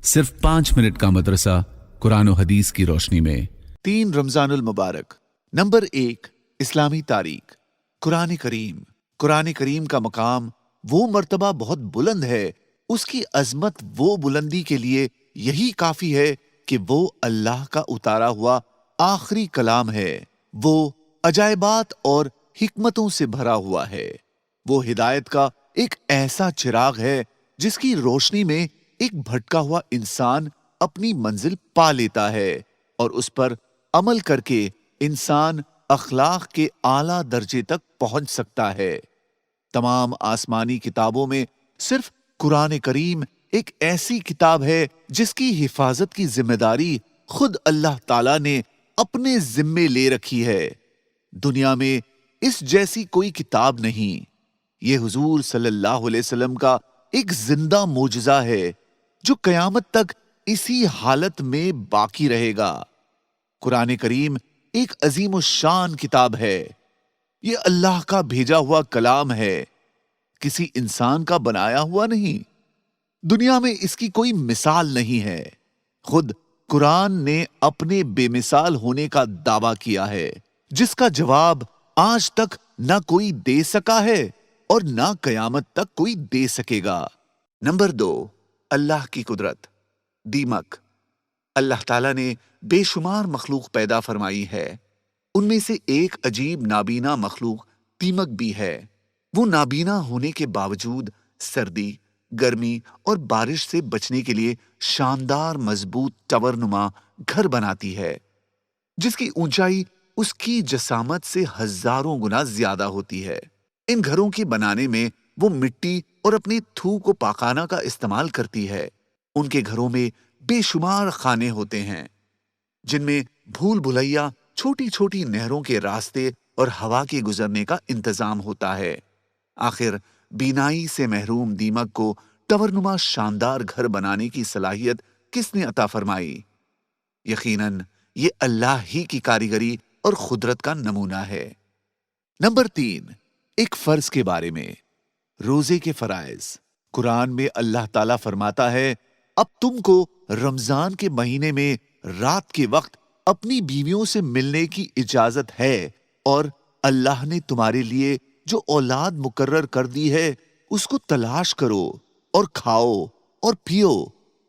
सिर्फ 5 मिनट का मदरसा कुरान और हदीस की रोशनी में। 3 रमजानुल मुबारक। नंबर 1, इस्लामी तारीख। कुरान करीम का मकाम वो मर्तबा बहुत बुलंद है। उसकी अजमत वो बुलंदी के लिए यही काफी है कि वो अल्लाह का उतारा हुआ आखिरी कलाम है। वो अजायबात और हिकमतों से भरा हुआ है। वो हिदायत का एक ऐसा चिराग है जिसकी रोशनी में एक भटका हुआ इंसान अपनी मंजिल पा लेता है और उस पर अमल करके इंसान अखलाक के आला दर्जे तक पहुंच सकता है। तमाम आसमानी किताबों में सिर्फ कुरान करीम एक ऐसी किताब है जिसकी हिफाजत की जिम्मेदारी खुद अल्लाह ताला ने अपने जिम्मे ले रखी है। दुनिया में इस जैसी कोई किताब नहीं। ये हुजूर सल्लल्लाहु अलैहि वसल्लम का एक जिंदा मोजज़ा है जो कयामत तक इसी हालत में बाकी रहेगा। कुरान करीम एक अजीम शान किताब है। ये अल्लाह का भेजा हुआ कलाम है, किसी इंसान का बनाया हुआ नहीं। दुनिया में इसकी कोई मिसाल नहीं है। खुद कुरान ने अपने बेमिसाल होने का दावा किया है, जिसका जवाब आज तक ना कोई दे सका है और ना कयामत तक कोई दे सकेगा। नंबर 2, अल्लाह की कुदरत। दीमक। अल्लाह ताला ने बेशुमार मखलूक पैदा फरमाई है। उनमें से एक अजीब नाबीना मखलूक दीमक भी है। वो नाबीना होने के बावजूद सर्दी, गर्मी और बारिश से बचने के लिए शानदार मजबूत टवरनुमा घर बनाती है, जिसकी ऊंचाई उसकी जसामत से हजारों गुना ज्यादा होती है। इन घरों के बनाने में वो मिट्टी और अपनी थूक को पाखाना का इस्तेमाल करती है। उनके घरों में बेशुमार खाने होते हैं, जिनमें भूल भुलैया छोटी छोटी नहरों के रास्ते और हवा के गुजरने का इंतजाम होता है। आखिर बीनाई से महरूम दीमक को टवरनुमा शानदार घर बनाने की सलाहियत किसने अता फरमाई? यकीनन ये अल्लाह ही की कारीगरी और खुदरत का नमूना है। नंबर 3, एक फर्ज के बारे में। रोजे के फराइज। कुरान में अल्लाह ताला फरमाता है, अब तुमको रमजान के महीने में रात के वक्त अपनी बीवियों से मिलने की इजाजत है और अल्लाह ने तुम्हारे लिए जो औलाद मुकर्रर कर दी है उसको तलाश करो और खाओ और पियो,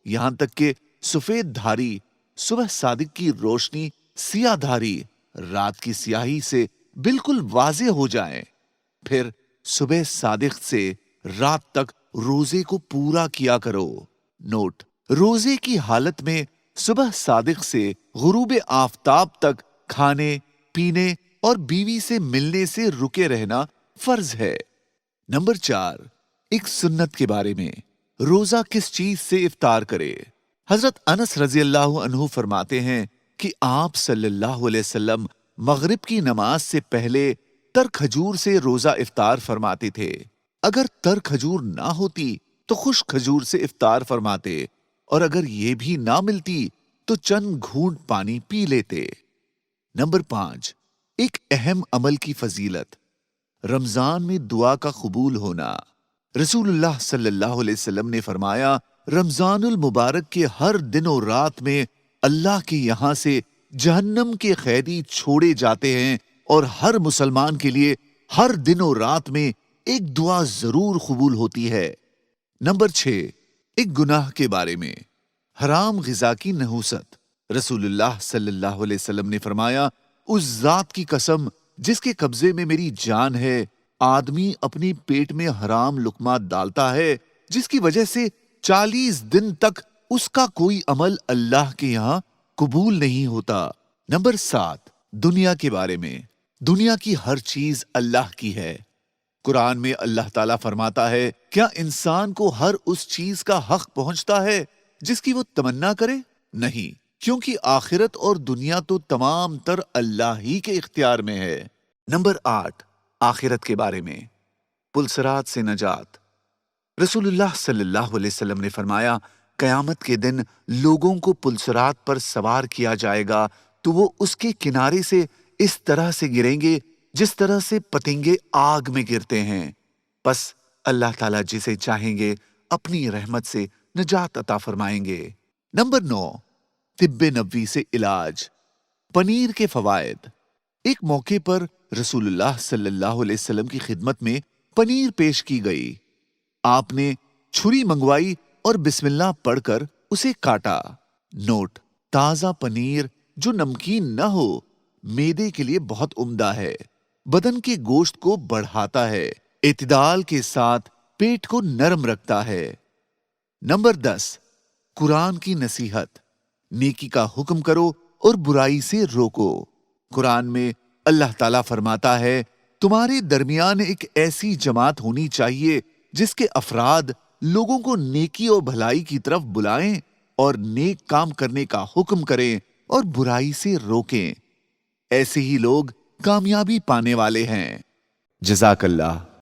यहां तक कि सफेद धारी सुबह सादिक की रोशनी सिया धारी रात की स्याही से बिल्कुल वाज़ेह हो जाए। फिर सुबह सादिक से रात तक रोजे को पूरा किया करो। नोट: रोजे की हालत में सुबह सादिक से गुरूब आफताब तक खाने पीने और बीवी से मिलने से रुके रहना फर्ज है। नंबर 4, एक सुन्नत के बारे में। रोजा किस चीज से इफ्तार करे? हजरत अनस रजी अल्लाह अन्हु फरमाते हैं कि आप सल्लल्लाहु अलैहि वसल्लम मगरिब की नमाज से पहले तर खजूर से रोजा इफ्तार फरमाते थे। अगर तर खजूर ना होती तो खुश खजूर से इफ्तार फरमाते और अगर ये भी ना मिलती तो चंद घूंट पानी पी लेते। नंबर 5, एक अहम अमल की फजीलत। रमजान में दुआ का कबूल होना। रसूलुल्लाह सल्लल्लाहु अलैहि वसल्लम ने फरमाया, रमजानुल मुबारक के हर दिन और रात में अल्लाह के यहां से जहन्नम के कैदी छोड़े जाते हैं और हर मुसलमान के लिए हर दिन और रात में एक दुआ जरूर कबूल होती है। नंबर 6, एक गुनाह के बारे में। हराम गिजा की नहुसत। रसूलुल्लाह सल्लल्लाहु अलैहि वसल्लम ने फरमाया, उस जात की कसम जिसके कब्जे में मेरी जान है, आदमी अपनी पेट में हराम लुकमा डालता है जिसकी वजह से 40 दिन तक उसका कोई अमल अल्लाह के यहां कबूल नहीं होता। नंबर 7, दुनिया के बारे में। दुनिया की हर चीज अल्लाह की है। कुरान में अल्लाह ताला फरमाता है, क्या इंसान को हर उस चीज का हक पहुंचता है जिसकी वो तमन्ना करे? नहीं, क्योंकि आखिरत और दुनिया तो तमाम तर अल्लाह ही के इख्तियार में है। नंबर 8, आखिरत के बारे में। पुलसरात से नजात। रसूलुल्लाह सल्लल्लाहु अलैहि वसल्लम ने फरमाया, कयामत के दिन लोगों को पुलसरात पर सवार किया जाएगा तो वो उसके किनारे से इस तरह से गिरेंगे जिस तरह से पतंगे आग में गिरते हैं। बस अल्लाह ताला जिसे चाहेंगे अपनी रहमत से नजात अता फरमाएंगे। नंबर 9, तिब्बे नबवी से इलाज। पनीर के फवायद। एक मौके पर रसूलुल्लाह सल्लल्लाहु अलैहि वसल्लम की खिदमत में पनीर पेश की गई। आपने छुरी मंगवाई और बिस्मिल्लाह पढ़कर उसे काटा। नोट: ताजा पनीर जो नमकीन न हो मेदे के लिए बहुत उम्दा है, बदन के गोश्त को बढ़ाता है, इत्तिदाल के साथ पेट को नरम रखता है। नंबर 10, कुरान की नसीहत। नेकी का हुक्म करो और बुराई से रोको। कुरान में अल्लाह ताला फरमाता है, तुम्हारे दरमियान एक ऐसी जमात होनी चाहिए जिसके अफराद लोगों को नेकी और भलाई की तरफ बुलाएं और नेक काम करने का हुक्म करें और बुराई से रोकें। ऐसे ही लोग कामयाबी पाने वाले हैं। जज़ाकल्लाह।